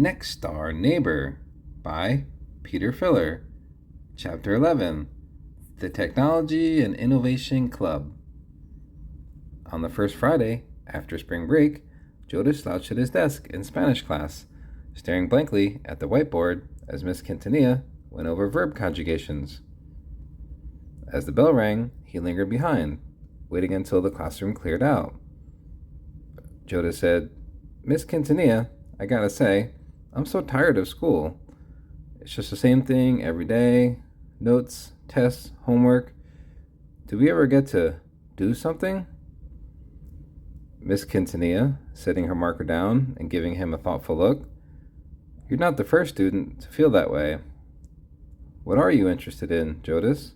Next Door Neighbor by Peter Filler. Chapter 11 The Technology and Innovation Club. On the first Friday after spring break, Jodas slouched at his desk in Spanish class, staring blankly at the whiteboard as Miss Quintanilla went over verb conjugations. As the bell rang, he lingered behind, waiting until the classroom cleared out. Jodas said, "Miss Quintanilla, I gotta say, I'm so tired of school. It's just the same thing every day. Notes, tests, homework. Do we ever get to do something?" Miss Quintanilla, setting her marker down and giving him a thoughtful look. "You're not the first student to feel that way. What are you interested in, Jodas?"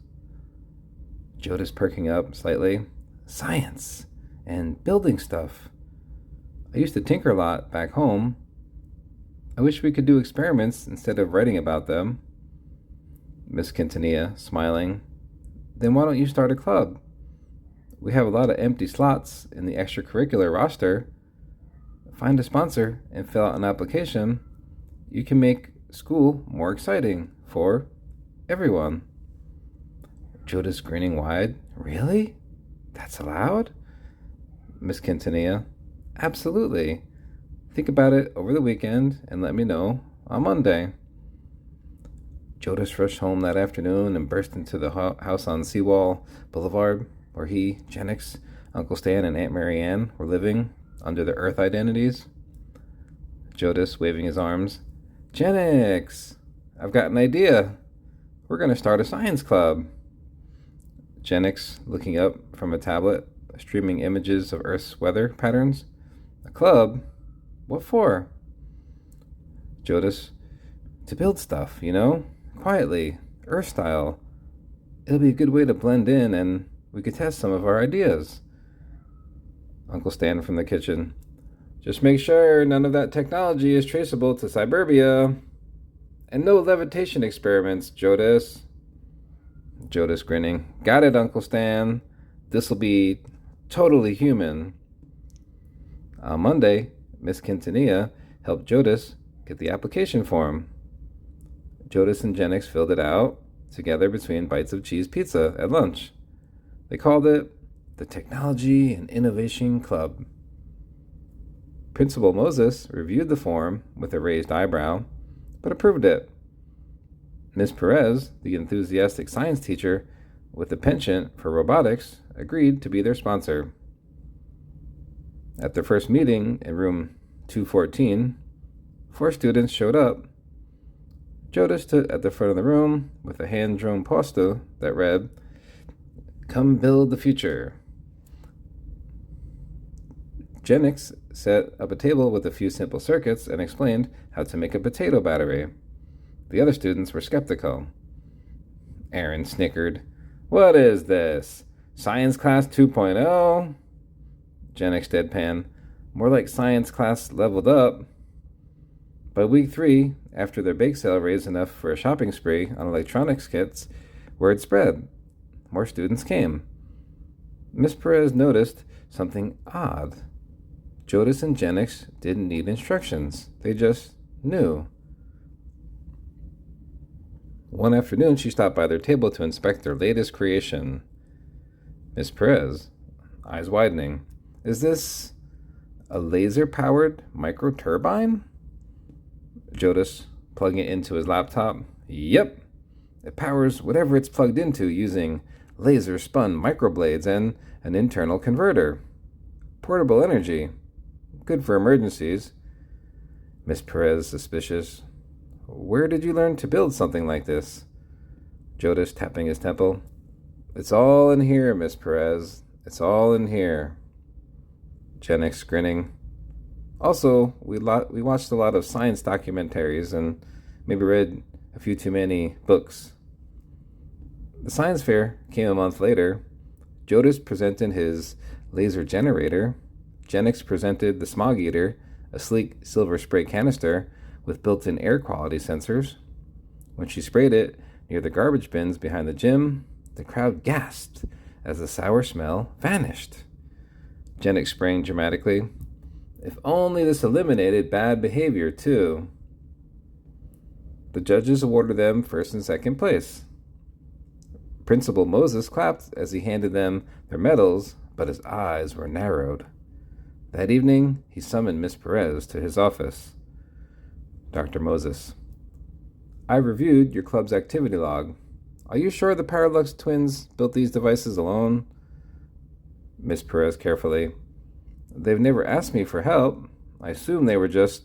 Jodas perking up slightly. "Science and building stuff. I used to tinker a lot back home. I wish we could do experiments instead of writing about them." Miss Quintanilla, smiling. "Then why don't you start a club? We have a lot of empty slots in the extracurricular roster. Find a sponsor and fill out an application. You can make school more exciting for everyone." Jodas grinning wide. "Really? That's allowed?" Miss Quintanilla. "Absolutely. Think about it over the weekend and let me know on Monday." Jodas rushed home that afternoon and burst into the house on Seawall Boulevard, where he, Jenix, Uncle Stan, and Aunt Mary Ann were living under their Earth identities. Jodas waving his arms. "Jenix, I've got an idea. We're going to start a science club." Jenix looking up from a tablet, streaming images of Earth's weather patterns. "A club? What for?" Jodas. "To build stuff, quietly, Earth style. It'll be a good way to blend in and we could test some of our ideas." Uncle Stan from the kitchen. "Just make sure none of that technology is traceable to Cyberbia. And no levitation experiments, Jodas." Jodas grinning. "Got it, Uncle Stan. This'll be totally human." On Monday, Miss Quintanilla helped Jodas get the application form. Jodas and Jenix filled it out together between bites of cheese pizza at lunch. They called it the Technology and Innovation Club. Principal Moses reviewed the form with a raised eyebrow, but approved it. Miss Perez, the enthusiastic science teacher with a penchant for robotics, agreed to be their sponsor. At their first meeting in room 214, 4 students showed up. Jodas stood at the front of the room with a hand-drawn poster that read, "Come build the future." Jenix set up a table with a few simple circuits and explained how to make a potato battery. The other students were skeptical. Aaron snickered. "What is this? Science class 2.0? Jenix deadpan. "More like science class leveled up." By week 3, after their bake sale raised enough for a shopping spree on electronics kits, word spread. More students came. Miss Perez noticed something odd. Jodas and Jenix didn't need instructions. They just knew. One afternoon, she stopped by their table to inspect their latest creation. Miss Perez, eyes widening. "Is this a laser-powered microturbine?" Jodas, plugging it into his laptop. "Yep. It powers whatever it's plugged into using laser-spun microblades and an internal converter. Portable energy. Good for emergencies." Miss Perez, suspicious. "Where did you learn to build something like this?" Jodas, tapping his temple. "It's all in here, Miss Perez. It's all in here." Jenix grinning. "Also, we watched a lot of science documentaries and maybe read a few too many books." The science fair came a month later. Jodas presented his laser generator. Jenix presented the Smog Eater, a sleek silver spray canister with built-in air quality sensors. When she sprayed it near the garbage bins behind the gym, the crowd gasped as the sour smell vanished. Jenix sprang dramatically. "If only this eliminated bad behavior, too." The judges awarded them first and second place. Principal Moses clapped as he handed them their medals, but his eyes were narrowed. That evening, he summoned Miss Perez to his office. Dr. Moses: I reviewed your club's activity log. Are you sure the Paralux twins built these devices alone? Miss Perez carefully: They've never asked me for help. I assume they were just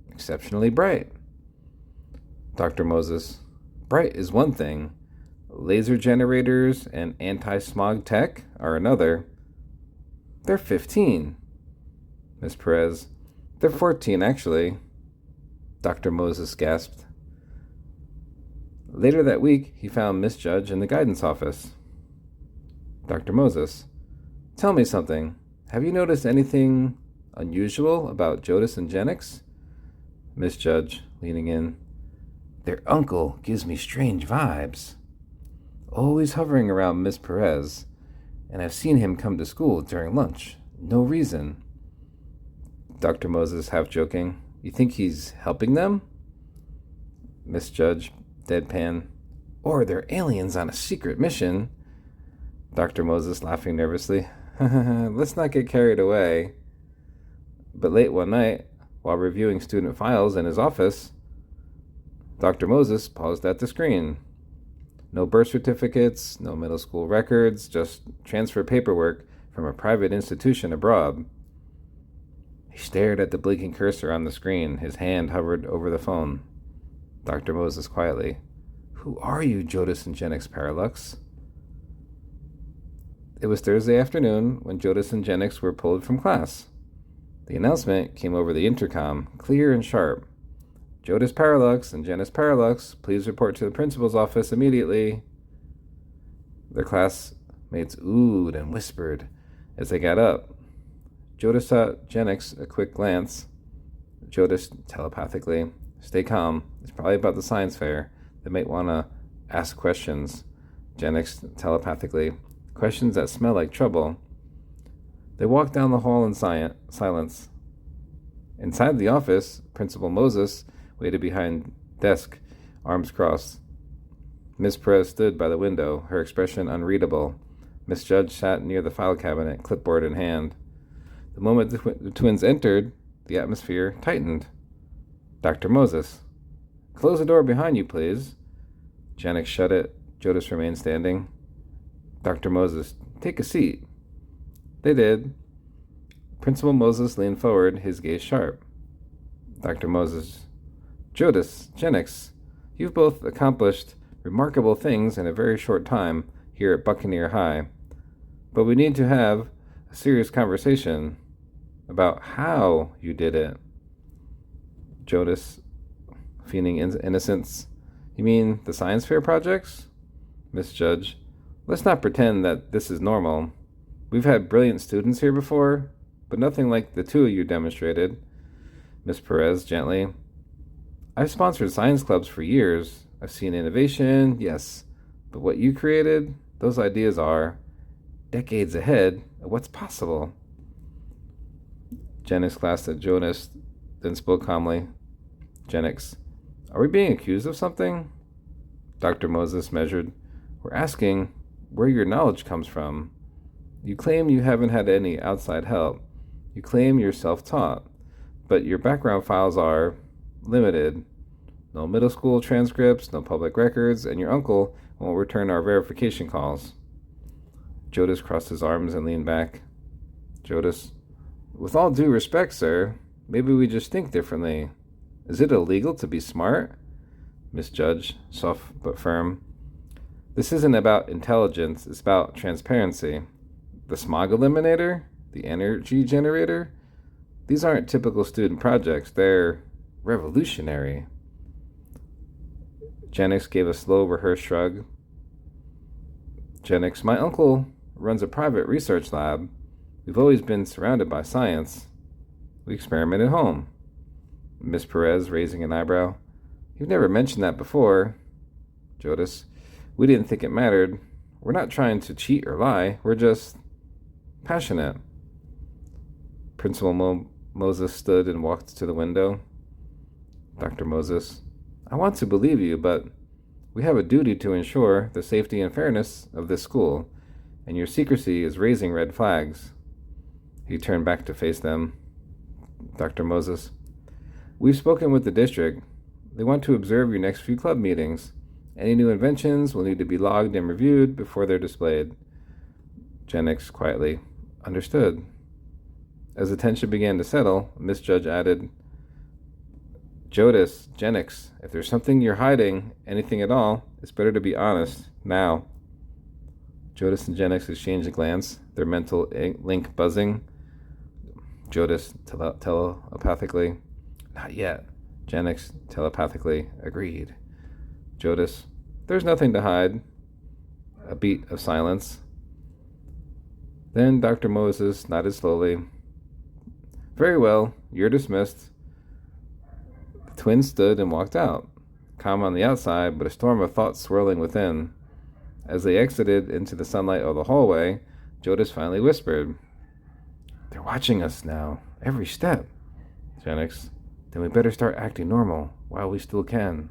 exceptionally bright. Dr. Moses: Bright is one thing. Laser generators and anti-smog tech are another. They're 15. Miss Perez: They're 14, actually. Dr. Moses gasped. Later that week, he found Miss Judge in the guidance office. Dr. Moses: Tell me something. Have you noticed anything unusual about Jodis and Genix? Miss Judge, leaning in: Their uncle gives me strange vibes. Always hovering around Miss Perez, and I've seen him come to school during lunch. No reason. Dr. Moses, half joking: You think he's helping them? Miss Judge, deadpan: Or they're aliens on a secret mission. Dr. Moses, laughing nervously: Let's not get carried away. But late one night, while reviewing student files in his office, Dr. Moses paused at the screen. No birth certificates, no middle school records, just transfer paperwork from a private institution abroad. He stared at the blinking cursor on the screen. His hand hovered over the phone. Dr. Moses quietly: Who are you, Jodis and Genix Paralux? It was Thursday afternoon when Jodis and Genix were pulled from class. The announcement came over the intercom, clear and sharp. Jodis Paralux and Genix Paralux, please report to the principal's office immediately. Their classmates oohed and whispered as they got up. Jodis shot Genix a quick glance. Jodis telepathically: Stay calm. It's probably about the science fair. They might want to ask questions. Genix telepathically: Questions that smell like trouble. They walked down the hall in silence. Inside the office, Principal Moses waited behind desk, arms crossed. Miss Perez stood by the window, her expression unreadable. Miss Judge sat near the file cabinet, clipboard in hand. The moment the twins entered, the atmosphere tightened. Dr. Moses: Close the door behind you, please. Genix shut it. Jodis remained standing. Dr. Moses: Take a seat. They did. Principal Moses leaned forward, his gaze sharp. Dr. Moses: Jodis, Genix, you've both accomplished remarkable things in a very short time here at Buccaneer High. But we need to have a serious conversation about how you did it. Jodis, feigning innocence: You mean the science fair projects? Miss Judge: Let's not pretend that this is normal. We've had brilliant students here before, but nothing like the two of you demonstrated. Miss Perez, gently: I've sponsored science clubs for years. I've seen innovation, yes, but what you created, those ideas are decades ahead of what's possible. Genix glanced at Jodis, then spoke calmly. Genix: Are we being accused of something? Dr. Moses measured: We're asking where your knowledge comes from. You claim you haven't had any outside help. You claim you're self-taught, but your background files are limited. No middle school transcripts, no public records, and your uncle won't return our verification calls. Jodis crossed his arms and leaned back. Jodis: With all due respect, sir, maybe we just think differently. Is it illegal to be smart? Miss Judge, soft but firm: This isn't about intelligence, it's about transparency. The smog eliminator? The energy generator? These aren't typical student projects, they're revolutionary. Genix gave a slow, rehearsed shrug. Genix: My uncle runs a private research lab. We've always been surrounded by science. We experiment at home. Miss Perez, raising an eyebrow: You've never mentioned that before. Jodis: We didn't think it mattered. We're not trying to cheat or lie. We're just passionate. Principal Moses stood and walked to the window. Dr. Moses: I want to believe you, but we have a duty to ensure the safety and fairness of this school, and your secrecy is raising red flags. He turned back to face them. Dr. Moses, we've spoken with the district. They want to observe your next few club meetings. Any new inventions will need to be logged and reviewed before they're displayed. Jennings quietly, understood. As the tension began to settle, Miss Judge added, Jodis, Jennings, if there's something you're hiding, anything at all, it's better to be honest, now. Jodis and Jennings exchanged a glance, their mental link buzzing. Jodis telepathically, not yet. Jennings telepathically, agreed. Jodis, there's nothing to hide. A beat of silence. Then Dr. Moses nodded slowly. Very well, you're dismissed. The twins stood and walked out, calm on the outside, but a storm of thoughts swirling within. As they exited into the sunlight of the hallway, Jodis finally whispered, They're watching us now, every step. Jennings, then we better start acting normal while we still can.